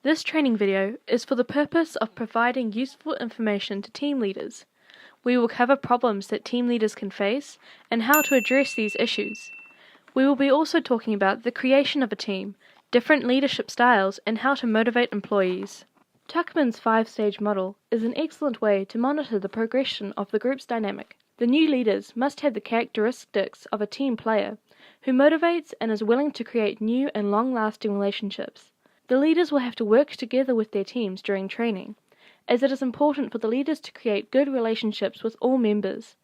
This training video is for the purpose of providing useful information to team leaders. We will cover problems that team leaders can face and how to address these issues. We will be also talking about the creation of a team, different leadership styles, and how to motivate employees. Tuckman's 5-stage model is an excellent way to monitor the progression of the group's dynamic. The new leaders must have the characteristics of a team player who motivates and is willing to create new and long-lasting relationships. The leaders will have to work together with their teams during training, as it is important for the leaders to create good relationships with all members.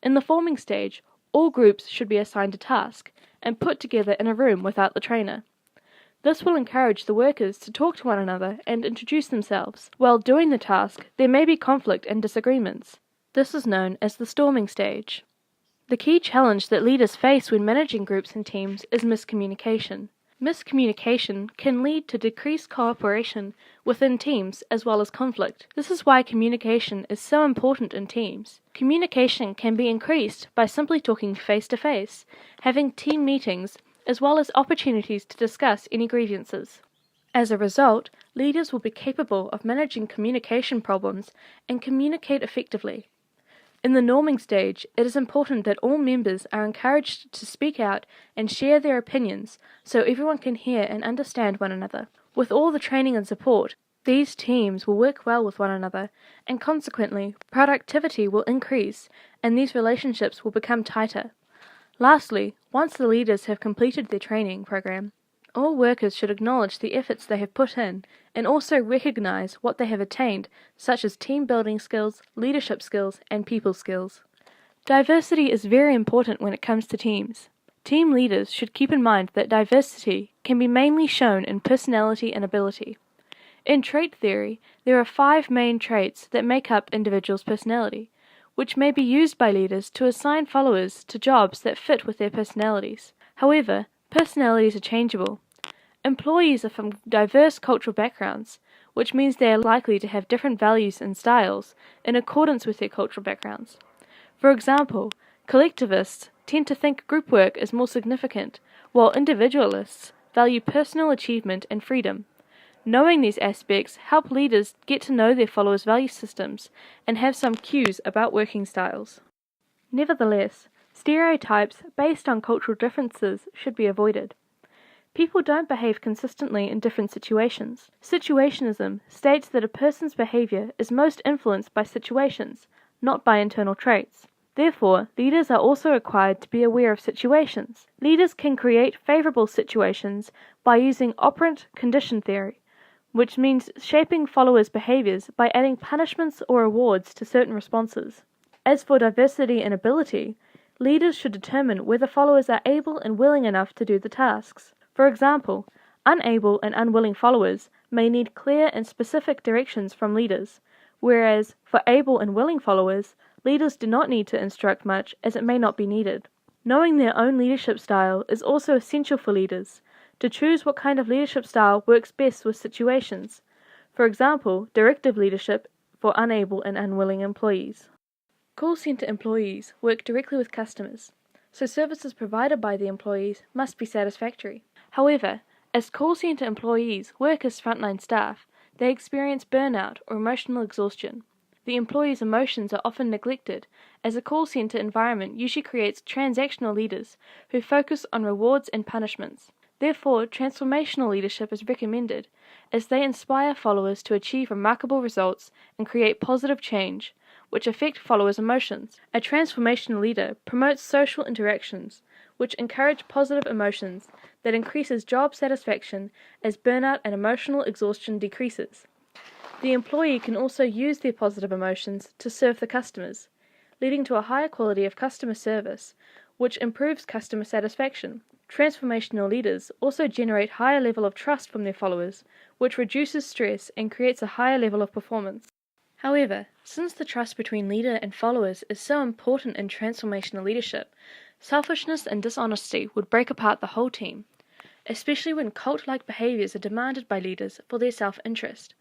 In the forming stage, all groups should be assigned a task and put together in a room without the trainer. This will encourage the workers to talk to one another and introduce themselves. While doing the task, there may be conflict and disagreements. This is known as the storming stage. The key challenge that leaders face when managing groups and teams is miscommunication. Miscommunication can lead to decreased cooperation within teams as well as conflict. This is why communication is so important in teams. Communication can be increased by simply talking face to face, having team meetings, as well as opportunities to discuss any grievances. As a result, leaders will be capable of managing communication problems and communicate effectively. In the norming stage, it is important that all members are encouraged to speak out and share their opinions so everyone can hear and understand one another. With all the training and support, these teams will work well with one another, and consequently, productivity will increase and these relationships will become tighter. Lastly, once the leaders have completed their training program, all workers should acknowledge the efforts they have put in and also recognize what they have attained, such as team building skills, leadership skills, and people skills. Diversity is very important when it comes to teams. Team leaders should keep in mind that diversity can be mainly shown in personality and ability. In trait theory, there are 5 main traits that make up individuals' personality, which may be used by leaders to assign followers to jobs that fit with their personalities. However, personalities are changeable. Employees are from diverse cultural backgrounds, which means they are likely to have different values and styles in accordance with their cultural backgrounds. For example, collectivists tend to think group work is more significant, while individualists value personal achievement and freedom. Knowing these aspects help leaders get to know their followers' value systems and have some cues about working styles. Nevertheless, stereotypes based on cultural differences should be avoided. People don't behave consistently in different situations. Situationism states that a person's behavior is most influenced by situations, not by internal traits. Therefore, leaders are also required to be aware of situations. Leaders can create favorable situations by using operant condition theory, which means shaping followers' behaviors by adding punishments or rewards to certain responses. As for diversity and ability, leaders should determine whether followers are able and willing enough to do the tasks. For example, unable and unwilling followers may need clear and specific directions from leaders, whereas for able and willing followers, leaders do not need to instruct much as it may not be needed. Knowing their own leadership style is also essential for leaders, to choose what kind of leadership style works best with situations. For example, directive leadership for unable and unwilling employees. Call center employees work directly with customers, so services provided by the employees must be satisfactory. However, as call center employees work as frontline staff, they experience burnout or emotional exhaustion. The employees' emotions are often neglected, as a call center environment usually creates transactional leaders who focus on rewards and punishments. Therefore, transformational leadership is recommended, as they inspire followers to achieve remarkable results and create positive change, which affect followers' emotions. A transformational leader promotes social interactions, which encourage positive emotions that increases job satisfaction as burnout and emotional exhaustion decreases. The employee can also use their positive emotions to serve the customers, leading to a higher quality of customer service, which improves customer satisfaction. Transformational leaders also generate higher level of trust from their followers, which reduces stress and creates a higher level of performance. However, since the trust between leader and followers is so important in transformational leadership, selfishness and dishonesty would break apart the whole team, especially when cult-like behaviors are demanded by leaders for their self-interest.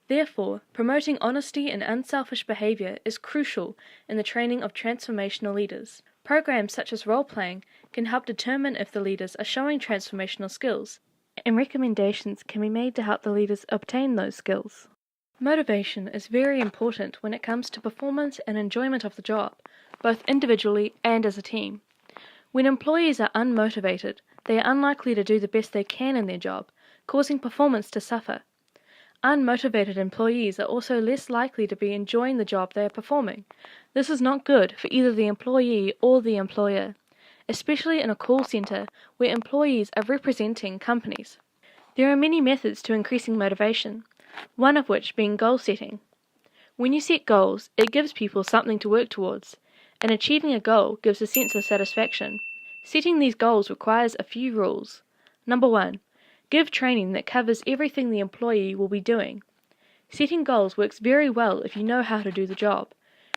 Therefore, promoting honesty and unselfish behavior is crucial in the training of transformational leaders. Programs such as role-playing can help determine if the leaders are showing transformational skills. and recommendations can be made to help the leaders obtain those skills. Motivation is very important when it comes to performance and enjoyment of the job, both individually and as a team. When employees are unmotivated, they are unlikely to do the best they can in their job, causing performance to suffer. Unmotivated employees are also less likely to be enjoying the job they are performing. This is not good for either the employee or the employer, especially in a call center where employees are representing companies. There are many methods to increasing motivation, one of which being goal setting. When you set goals, it gives people something to work towards, and achieving a goal gives a sense of satisfaction. Setting these goals requires a few rules. Number 1. Give training that covers everything the employee will be doing. Setting goals works very well if you know how to do the job.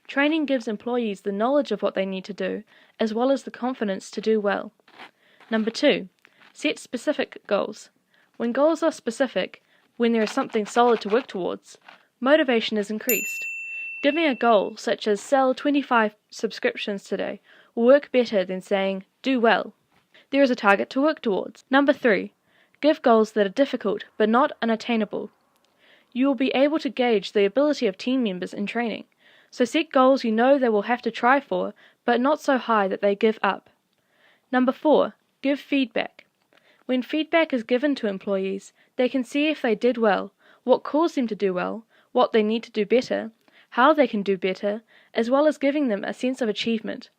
Training gives employees the knowledge of what they need to do, as well as the confidence to do well. Number 2. Set specific goals. When goals are specific, when there is something solid to work towards, motivation is increased. Giving a goal, such as sell 25 subscriptions today, will work better than saying, do well. There is a target to work towards. Number 3. Give goals that are difficult but not unattainable. You will be able to gauge the ability of team members in training, so set goals you know they will have to try for, but not so high that they give up. Number 4. Give feedback. When feedback is given to employees, they can see if they did well, what caused them to do well, what they need to do better, how they can do better, as well as giving them a sense of achievement.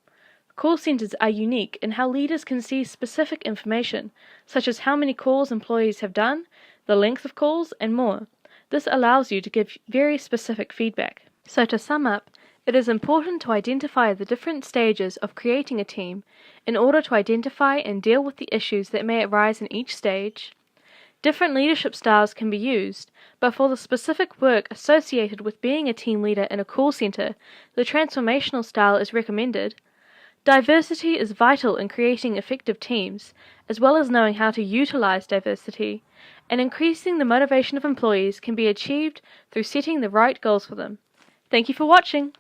Call centers are unique in how leaders can see specific information, such as how many calls employees have done, the length of calls, and more. This allows you to give very specific feedback. So to sum up, it is important to identify the different stages of creating a team in order to identify and deal with the issues that may arise in each stage. Different leadership styles can be used, but for the specific work associated with being a team leader in a call center, the transformational style is recommended. Diversity is vital in creating effective teams, as well as knowing how to utilize diversity, and increasing the motivation of employees can be achieved through setting the right goals for them. Thank you for watching.